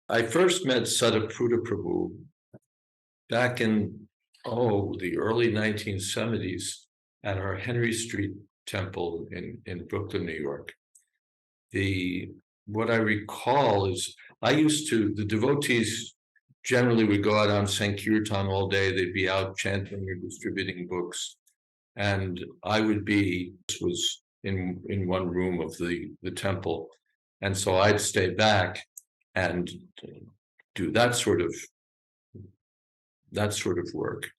I first met Sadaputa Prabhu back in, the early 1970s at our Henry Street temple in Brooklyn, New York. What I recall is the devotees generally would go out on Sankirtan all day. They'd be out chanting or distributing books. And I was in one room of the temple. And so I'd stay back and do that sort of work.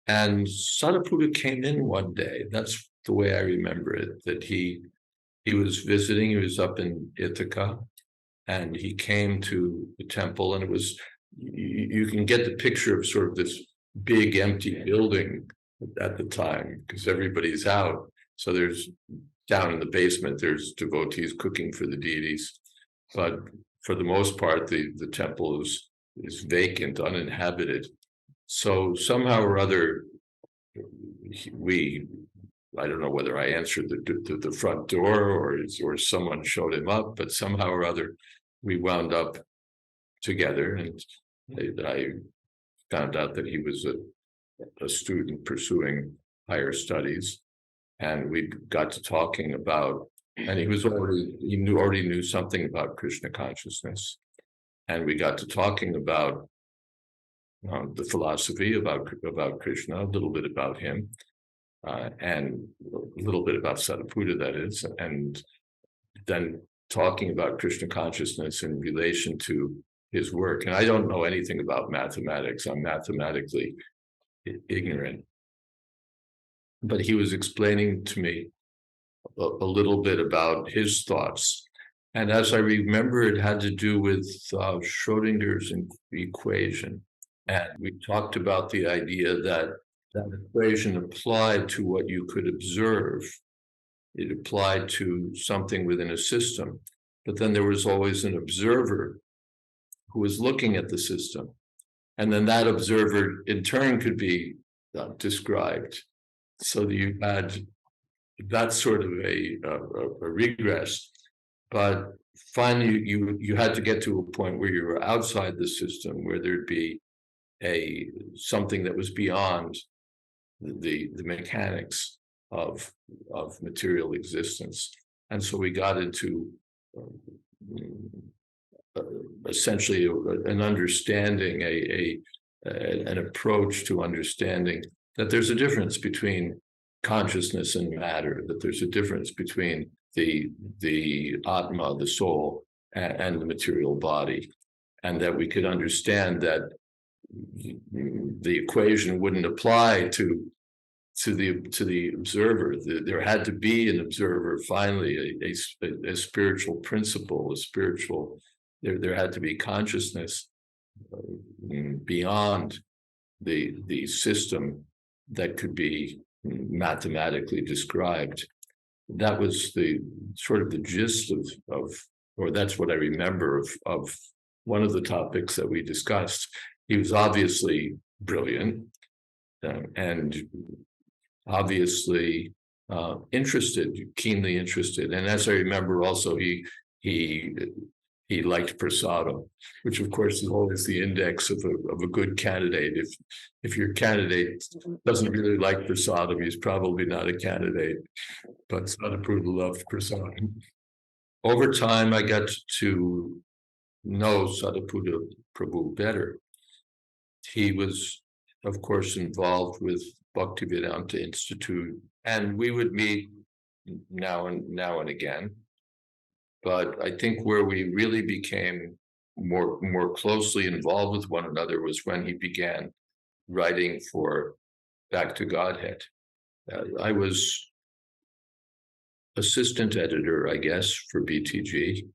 And Sadaputa came in one day. That's the way I remember it, that he was visiting. He was up in Ithaca, and he came to the temple, and it was, you can get the picture of sort of this big empty building at the time because everybody's out. So there's, down in the basement, there's devotees cooking for the deities, but for the most part, the temple is vacant, uninhabited. So somehow or other, I don't know whether I answered the front door or someone showed him up, but somehow or other, we wound up together, and I found out that he was a student pursuing higher studies, and we got to talking about, and he already knew something about Krishna consciousness, and we got to talking about the philosophy about Krishna, a little bit about him, and a little bit about Sadaputa, that is, and then talking about Krishna consciousness in relation to his work. And I don't know anything about mathematics. I'm mathematically ignorant. But he was explaining to me a little bit about his thoughts. And as I remember, it had to do with Schrodinger's equation. And we talked about the idea that that equation applied to what you could observe. It applied to something within a system, but then there was always an observer who was looking at the system. And then that observer in turn could be described. So you had that sort of a regress, but finally you had to get to a point where you were outside the system, where there'd be something that was beyond the mechanics of material existence. And so we got into essentially an understanding, an approach to understanding that there's a difference between consciousness and matter, that there's a difference between the Atma, the soul, and the material body, and that we could understand that the equation wouldn't apply to the observer. There had to be an observer, finally, a spiritual principle, there had to be consciousness beyond the system that could be mathematically described. That was the sort of the gist or that's what I remember of one of the topics that we discussed. He was obviously brilliant and obviously interested, keenly interested. And as I remember, also he liked prasadam, which of course is always the index of a good candidate. If your candidate doesn't really like prasadam, he's probably not a candidate. But Sadaputa loved prasadam. Over time, I got to know Sadaputa Prabhu better. He was, of course, involved with Bhaktivedanta Institute, and we would meet now and again. But I think where we really became more closely involved with one another was when he began writing for Back to Godhead. I was assistant editor, I guess, for BTG,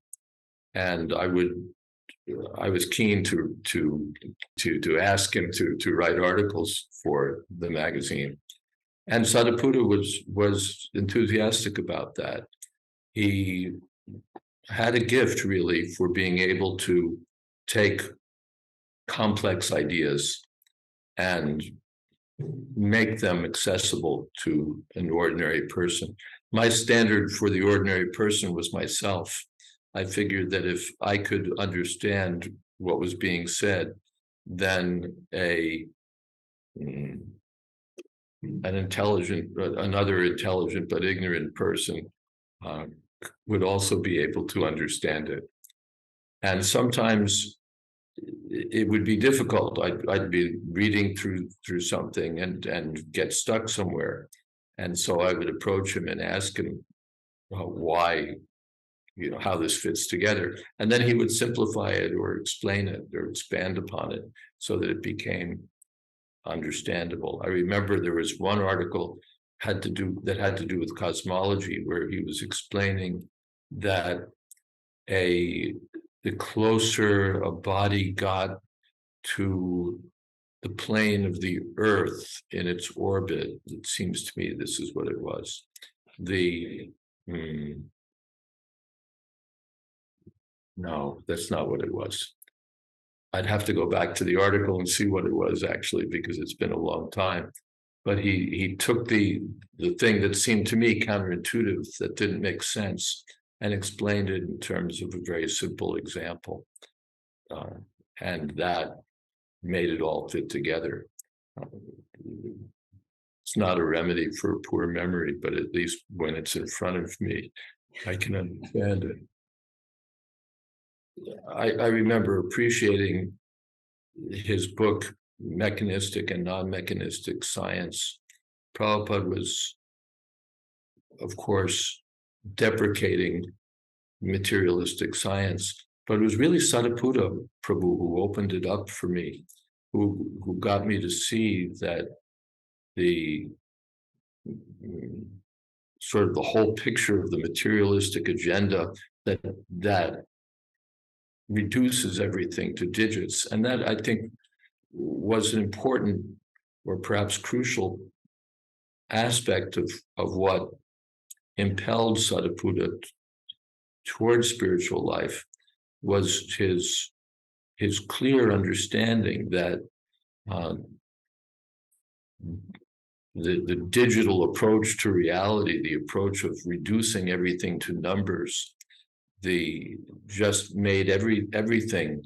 and I was keen to ask him to write articles for the magazine, and Sadaputa was enthusiastic about that. He had a gift, really, for being able to take complex ideas and make them accessible to an ordinary person. My standard for the ordinary person was myself. I figured that if I could understand what was being said, then another intelligent but ignorant person would also be able to understand it. And sometimes it would be difficult. I'd be reading through something and get stuck somewhere, and so I would approach him and ask him why, how this fits together, and then he would simplify it or explain it or expand upon it so that it became understandable. I remember there was one article had to do with cosmology, where he was explaining that the closer a body got to the plane of the Earth in its orbit, it seems to me this is what it was. No, that's not what it was. I'd have to go back to the article and see what it was actually, because it's been a long time. But he took the thing that seemed to me counterintuitive, that didn't make sense, and explained it in terms of a very simple example. And that made it all fit together. It's not a remedy for poor memory, but at least when it's in front of me, I can understand it. I remember appreciating his book, Mechanistic and Non-Mechanistic Science. Prabhupada was, of course, deprecating materialistic science, but it was really Sadaputa Prabhu who opened it up for me, who got me to see that the sort of the whole picture of the materialistic agenda that reduces everything to digits. And that, I think, was an important or perhaps crucial aspect of what impelled Sadaputa towards spiritual life, was his clear understanding that the digital approach to reality, the approach of reducing everything to numbers, just made everything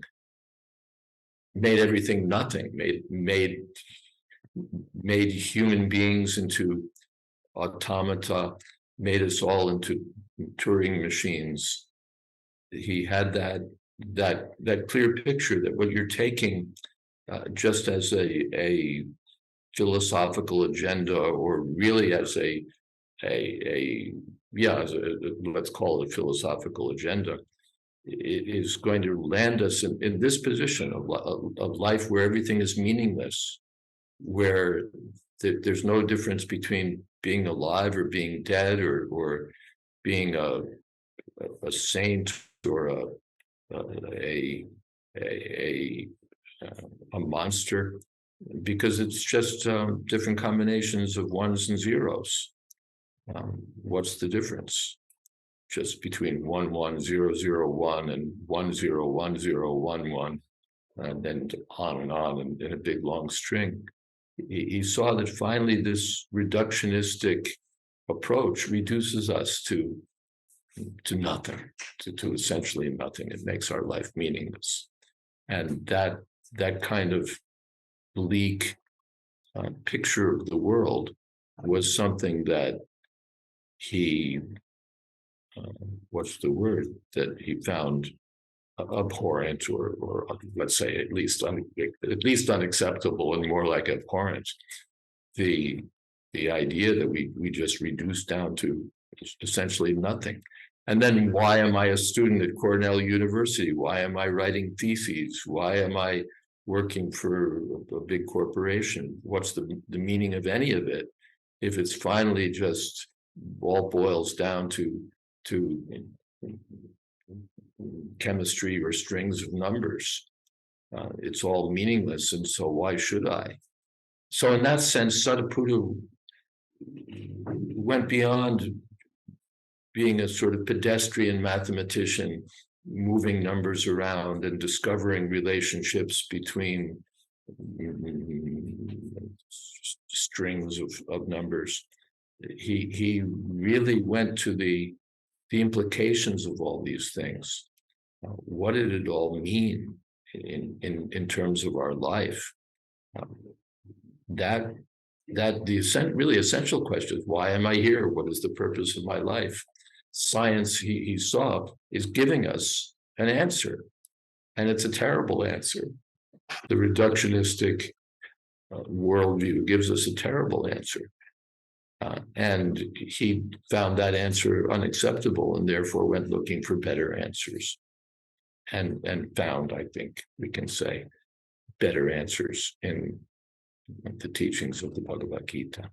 nothing, made human beings into automata, made us all into Turing machines. He had that clear picture that what you're taking just as a philosophical agenda, or really as let's call it a philosophical agenda, it is going to land us in this position of life where everything is meaningless, where there's no difference between being alive or being dead, or being a saint or a monster, because it's just different combinations of ones and zeros. What's the difference? Just between 11001 and 101011, and then on in a big long string. He saw that finally this reductionistic approach reduces us to nothing, to essentially nothing. It makes our life meaningless. And that kind of bleak picture of the world was something that he, that he found abhorrent, or let's say at least unacceptable, and more like abhorrent. The idea that we just reduce down to essentially nothing. And then, why am I a student at Cornell University? Why am I writing theses? Why am I working for a big corporation? What's the meaning of any of it if it's finally just all boils down to chemistry or strings of numbers? It's all meaningless, and so why should I? So in that sense, Sadaputa went beyond being a sort of pedestrian mathematician, moving numbers around and discovering relationships between strings of numbers. He really went to the the implications of all these things. What did it all mean in terms of our life? That the really essential question is, why am I here? What is the purpose of my life? Science, he saw, is giving us an answer, and it's a terrible answer. The reductionistic worldview gives us a terrible answer. And he found that answer unacceptable and therefore went looking for better answers and found, I think we can say, better answers in the teachings of the Bhagavad Gita.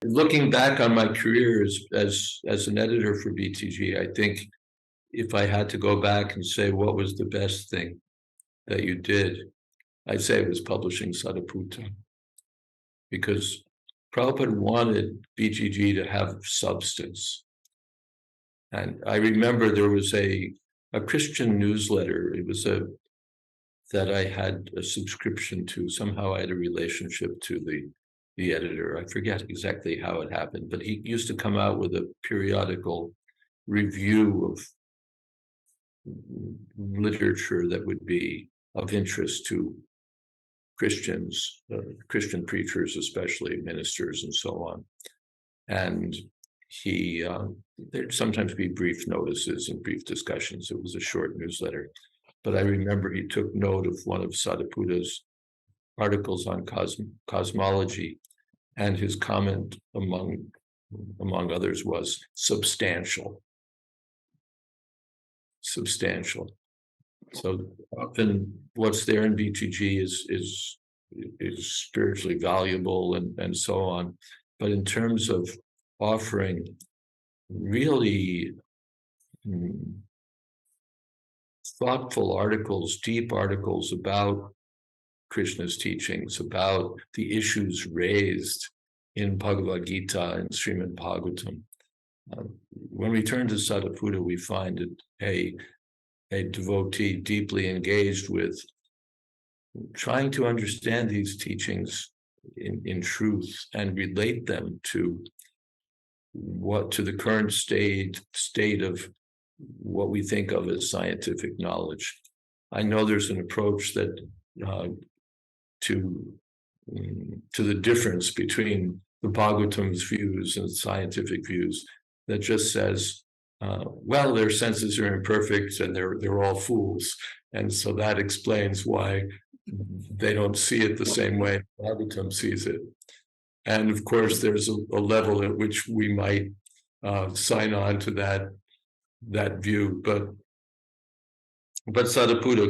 Looking back on my career as an editor for BTG, I think if I had to go back and say what was the best thing that you did, I'd say it was publishing Sadaputa, because Prabhupada wanted BTG to have substance. And I remember there was a Christian newsletter. It was that I had a subscription to. Somehow I had a relationship to the editor. I forget exactly how it happened, but he used to come out with a periodical review of literature that would be of interest to Christians, Christian preachers, especially ministers and so on. And there'd sometimes be brief notices and brief discussions. It was a short newsletter. But I remember he took note of one of Sadaputa's articles on cosmology, and his comment among others was substantial. Substantial. So often what's there in BTG is spiritually valuable and so on. But in terms of offering really thoughtful articles, deep articles about Krishna's teachings, about the issues raised in Bhagavad Gita and Srimad Bhagavatam. When we turn to Sadaputa, we find a devotee deeply engaged with trying to understand these teachings in truth and relate them to the current state of what we think of as scientific knowledge. I know there's an approach that to the difference between the Bhagavatam's views and scientific views that just says, well, their senses are imperfect and they're all fools, and so that explains why they don't see it the same way Bhagavatam sees it. And of course, there's a level at which we might sign on to that view, but Sadaputa,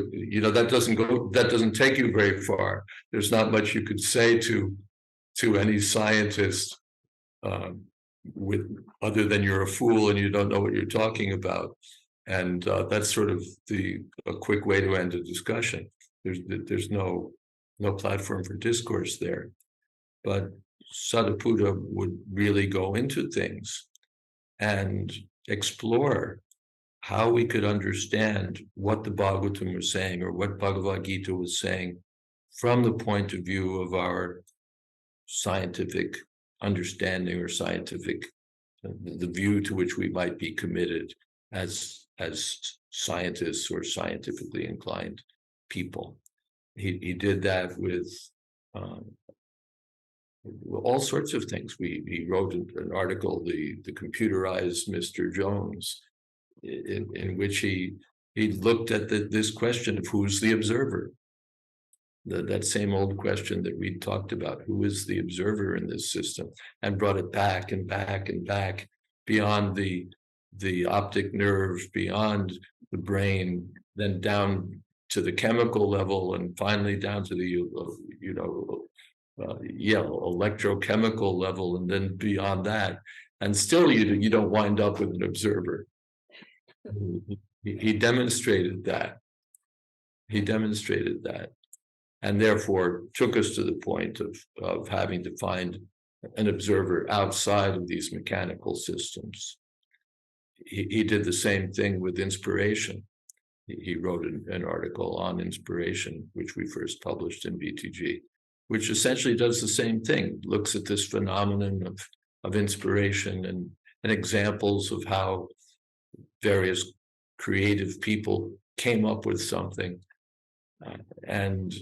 that doesn't take you very far. There's not much you could say to any scientist other than you're a fool and you don't know what you're talking about. And that's sort of a quick way to end a discussion. There's no platform for discourse there. But Sadaputa would really go into things and explore how we could understand what the Bhagavatam was saying or what Bhagavad Gita was saying from the point of view of our scientific understanding or the view to which we might be committed as scientists or scientifically inclined people. He did that with all sorts of things. He wrote an article, the computerized Mr. Jones, in which he looked at this question of who's the observer. That same old question that we talked about, who is the observer in this system, and brought it back and back and back beyond the optic nerve, beyond the brain, then down to the chemical level, and finally down to the electrochemical level, and then beyond that, and still you don't wind up with an observer. He demonstrated that. And therefore took us to the point of having to find an observer outside of these mechanical systems. He did the same thing with inspiration. He wrote an article on inspiration, which we first published in BTG, which essentially does the same thing, looks at this phenomenon of inspiration and examples of how various creative people came up with something, and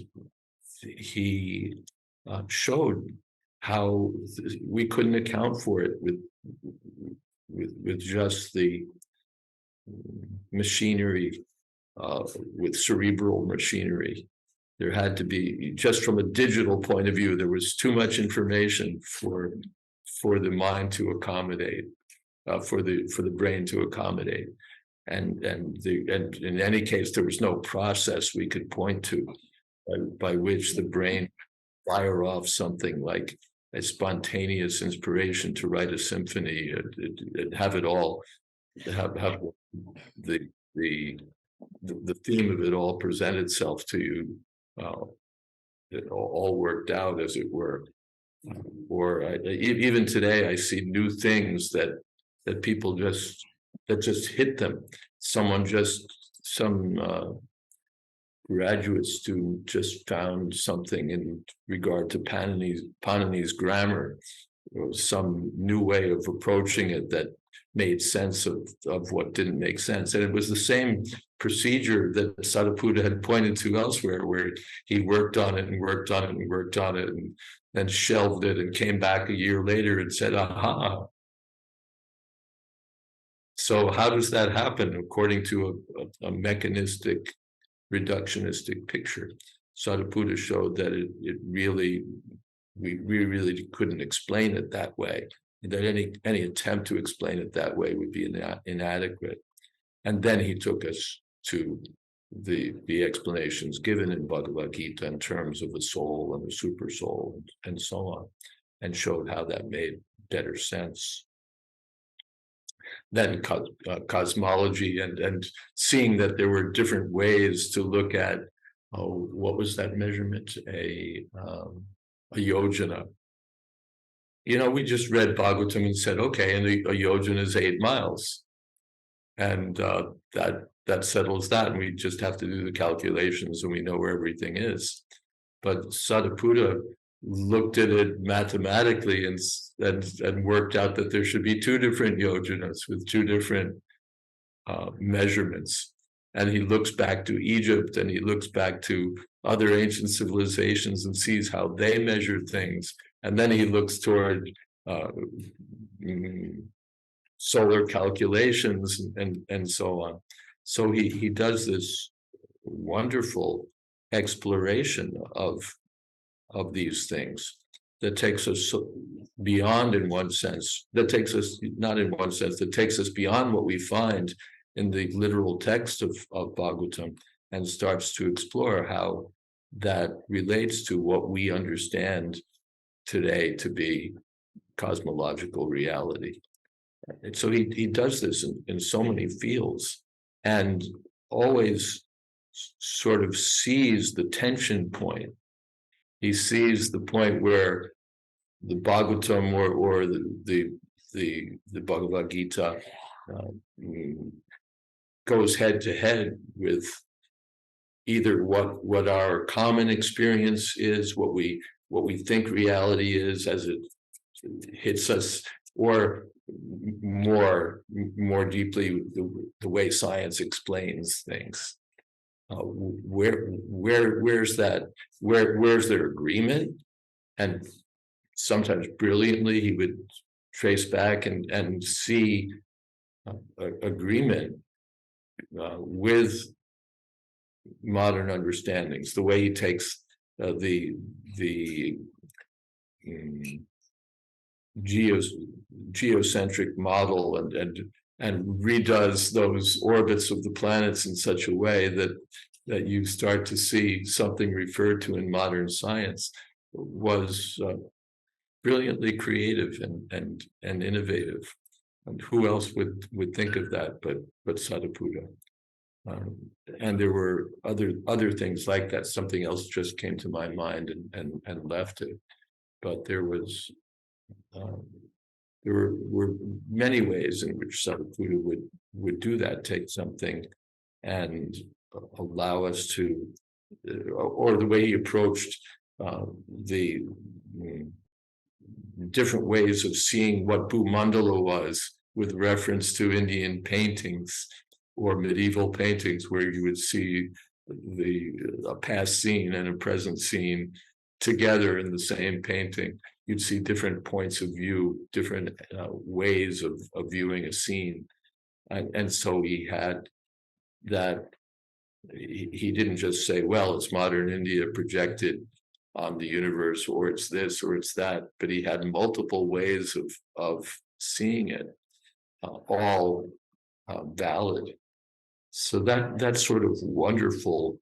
he showed how we couldn't account for it with just the machinery, with cerebral machinery. There had to be, just from a digital point of view, there was too much information for the mind to accommodate, for the brain to accommodate, and in any case, there was no process we could point to by which the brain fire off something like a spontaneous inspiration to write a symphony, and have it all, have the theme of it all present itself to you, it all worked out, as it were. Or even today, I see new things that people just hit them. Some graduate student just found something in regard to Panin's grammar, or some new way of approaching it that made sense of what didn't make sense. And it was the same procedure that Sadaputa had pointed to elsewhere, where he worked on it and worked on it and worked on it, and then shelved it and came back a year later and said, aha. So how does that happen according to a mechanistic, reductionistic picture? Sadaputa showed that we really couldn't explain it that way, that any attempt to explain it that way would be inadequate. And then he took us to the explanations given in Bhagavad Gita in terms of the soul and the super soul and so on, and showed how that made better sense. Then cosmology and seeing that there were different ways to look at, what was that measurement? A yojana. We just read Bhagavatam and said, okay, and a yojana is 8 miles. And that settles that, and we just have to do the calculations and we know where everything is. But Sadaputa looked at it mathematically and worked out that there should be 2 different yojanas with 2 different measurements. And he looks back to Egypt, and he looks back to other ancient civilizations and sees how they measured things. And then he looks toward solar calculations and so on. So he does this wonderful exploration of these things that takes us beyond, in one sense, that takes us, not in one sense, that takes us beyond what we find in the literal text of Bhagavatam, and starts to explore how that relates to what we understand today to be cosmological reality. And so he does this in so many fields, and always sort of sees the tension point. He sees the point where the Bhagavatam or the Bhagavad Gita goes head to head with either what our common experience is, what we think reality is as it hits us, or more deeply the way science explains things. Where's that? Where's their agreement? And sometimes brilliantly, he would trace back and see agreement with modern understandings. The way he takes the geocentric model and redoes those orbits of the planets in such a way that you start to see something referred to in modern science was brilliantly creative and innovative. And who else would think of that but Sadaputa? And there were other things like that. Something else just came to my mind and left it. But there were many ways in which Sadaputa would do that, take something and allow us to, or the way he approached the different ways of seeing what Bhumandala was, with reference to Indian paintings or medieval paintings, where you would see a past scene and a present scene together in the same painting. You'd see different points of view, different ways of viewing a scene. And so he had that. He didn't just say, well, it's modern India projected on the universe, or it's this or it's that, but he had multiple ways of seeing it, all valid. So that sort of wonderful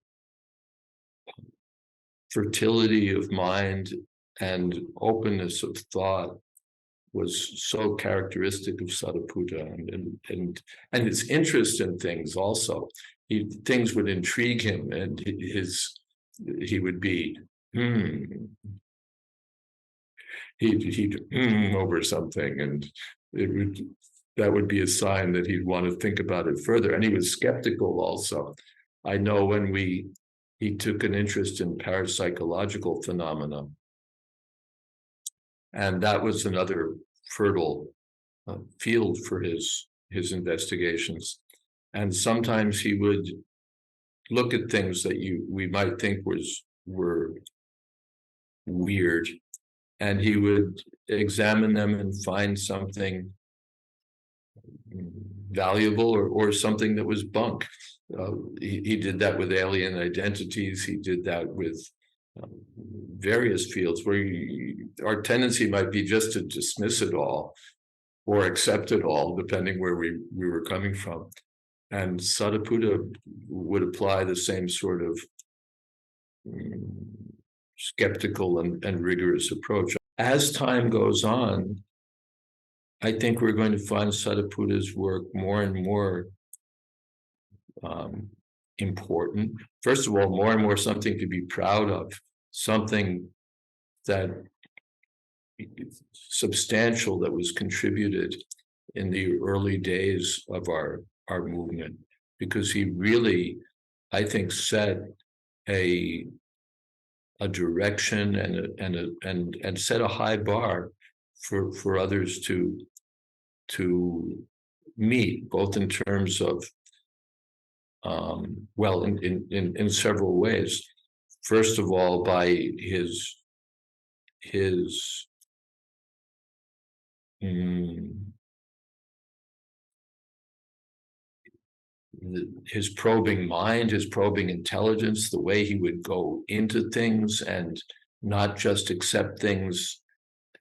fertility of mind and openness of thought was so characteristic of Sadaputa, and his interest in things also. Things would intrigue him, and he would be he'd over something, and that would be a sign that he'd want to think about it further. And he was skeptical also. I know when he took an interest in parapsychological phenomena, and that was another fertile field for his investigations. And sometimes he would look at things that we might think were weird, and he would examine them and find something valuable or something that was bunk. He did that with alien identities. He did that with various fields where our tendency might be just to dismiss it all or accept it all, depending where we were coming from. And Sadaputa would apply the same sort of skeptical and rigorous approach. As time goes on, I think we're going to find Sadaputa's work more and more important. First of all, more and more something to be proud of, something that substantial that was contributed in the early days of our movement, because he really, I think, set a direction and set a high bar for others to meet, both in terms of well, in several ways. First of all, by his probing mind, his probing intelligence, the way he would go into things and not just accept things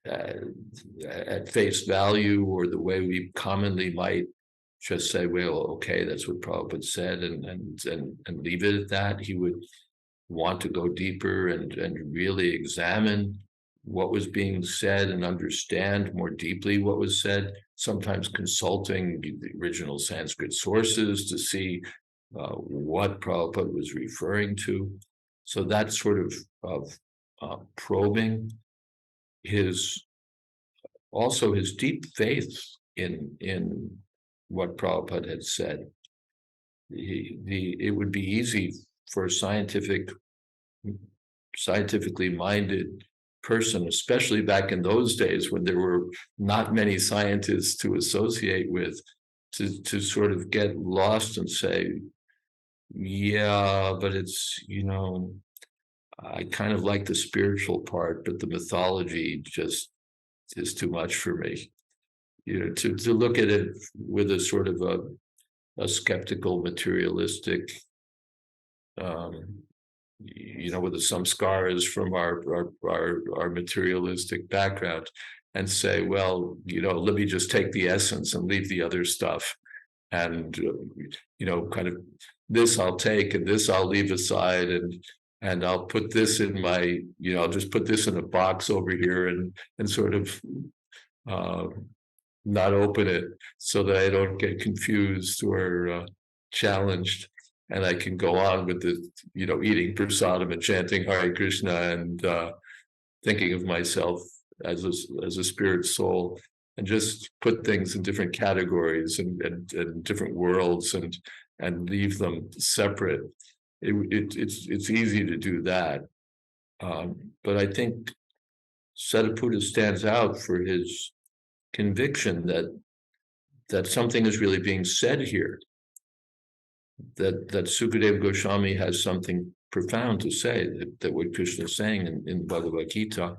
at face value, or the way we commonly might just say, well, okay, that's what Prabhupada said, and leave it at that. He would want to go deeper and really examine what was being said and understand more deeply what was said, sometimes consulting the original Sanskrit sources to see what Prabhupada was referring to. So that sort of probing, also his deep faith in what Prabhupada had said. It would be easy for a scientifically minded person, especially back in those days when there were not many scientists to associate with, to sort of get lost and say, yeah, but it's, I kind of like the spiritual part, but the mythology just is too much for me. To look at it with a sort of a skeptical, materialistic, with the samskaras from our materialistic background, and say, well, let me just take the essence and leave the other stuff, and kind of this I'll take and this I'll leave aside, and I'll put this in my, I'll just put this in a box over here and sort of not open it so that I don't get confused or challenged, and I can go on with the, eating prasadam and chanting Hare Krishna and thinking of myself as a spirit soul, and just put things in different categories and different worlds and leave them separate. It's easy to do that, but I think Sadaputa stands out for his conviction that that something is really being said here. That Sukadeva Goswami has something profound to say. That what Krishna is saying in Bhagavad Gita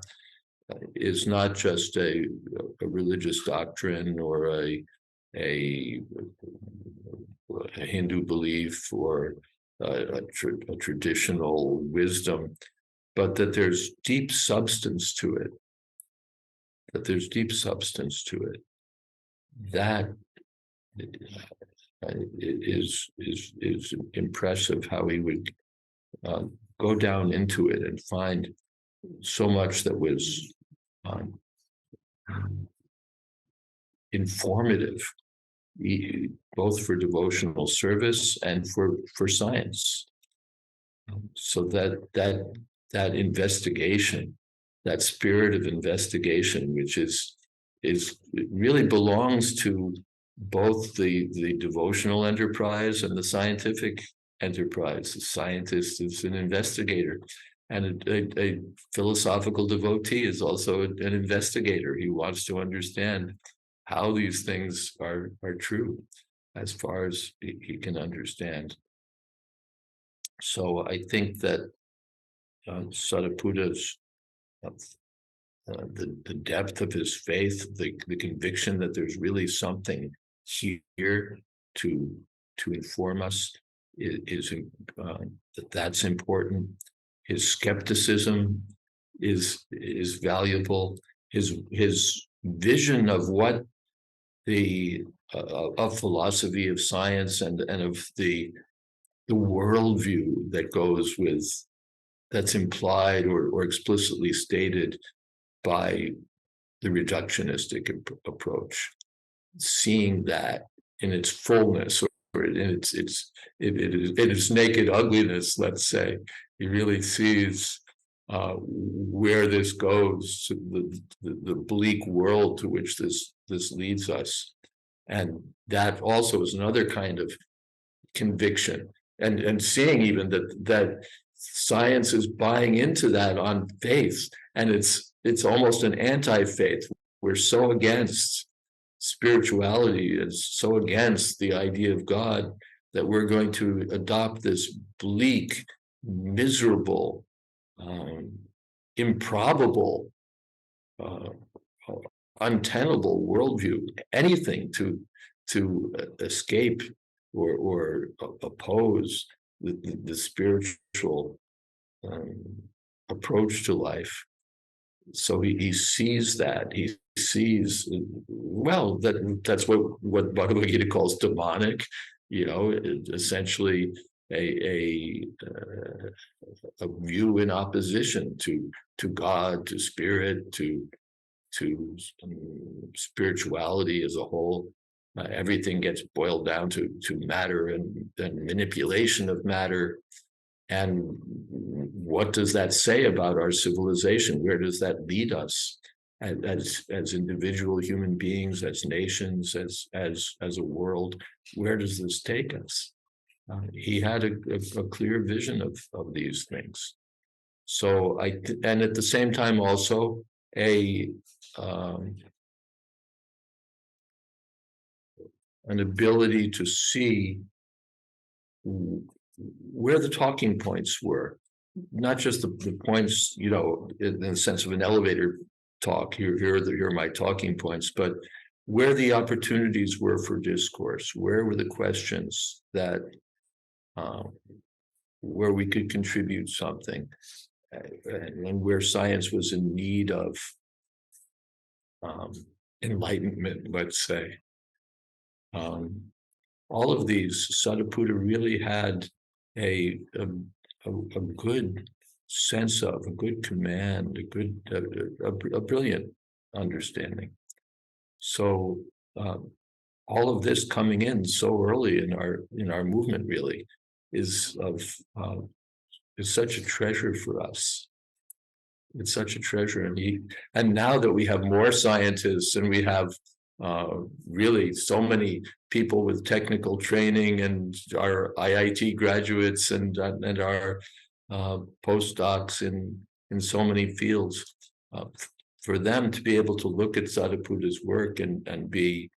is not just a religious doctrine or a Hindu belief or a traditional wisdom, but that there's deep substance to it. That there's deep substance to it. That is impressive. How he would go down into it and find so much that was informative, both for devotional service and for science. So that investigation, that spirit of investigation, which is really belongs to both the devotional enterprise and the scientific enterprise. The scientist is an investigator, and a philosophical devotee is also an investigator. He wants to understand how these things are true as far as he can understand. So I think that Sadaputa's the depth of his faith, the conviction that there's really something here to inform us is that's important. His skepticism is valuable. His vision of what of philosophy, of science, and of the worldview that goes with, that's implied or explicitly stated by the reductionistic approach, seeing that in its fullness or in its naked ugliness, let's say. He really sees where this goes, to the bleak world to which this leads us. And that also is another kind of conviction, and seeing even that science is buying into that on faith, and it's almost an anti-faith. We're so against spirituality, and so against the idea of God, that we're going to adopt this bleak, miserable, improbable, untenable worldview, anything to escape or oppose the spiritual approach to life. So he sees that. He sees, well, that's what Bhagavad Gita calls demonic, essentially a view in opposition to God, to spirit, to spirituality as a whole. Everything gets boiled down to matter and manipulation of matter. And what does that say about our civilization? Where does that lead us as individual human beings, as nations, as a world? Where does this take us? He had a clear vision of these things. So and at the same time also an ability to see where the talking points were, not just the points, in the sense of an elevator talk. Here are my talking points, but where the opportunities were for discourse, where were the questions that where we could contribute something, and where science was in need of enlightenment, let's say. All of these, Sadaputa really had a good sense of, a good command, a brilliant understanding. So all of this coming in so early in our movement really is such a treasure for us. It's such a treasure, and now that we have more scientists and we have really so many people with technical training, and our IIT graduates and our postdocs in so many fields, for them to be able to look at Sadaputa's work and be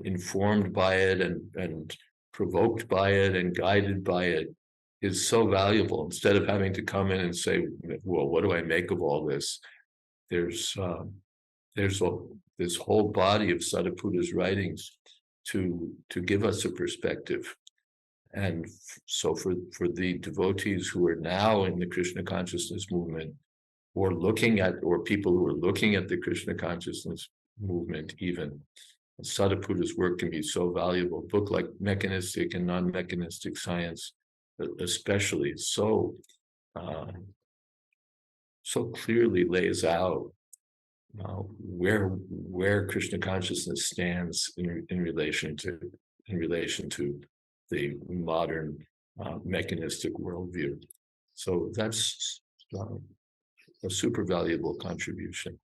informed by it and provoked by it and guided by it is so valuable. Instead of having to come in and say, well, what do I make of all this? There's this whole body of Sadaputa's writings to give us a perspective. And so for the devotees who are now in the Krishna consciousness movement, or people who are looking at the Krishna consciousness movement, even Sadaputa's work can be so valuable. A book like Mechanistic and Non-Mechanistic Science, especially, so clearly lays out where Krishna consciousness stands in relation to the modern mechanistic worldview. So that's a super valuable contribution.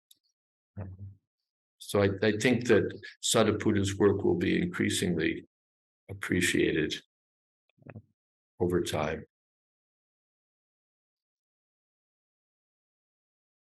So I think that Sadaputa's work will be increasingly appreciated over time.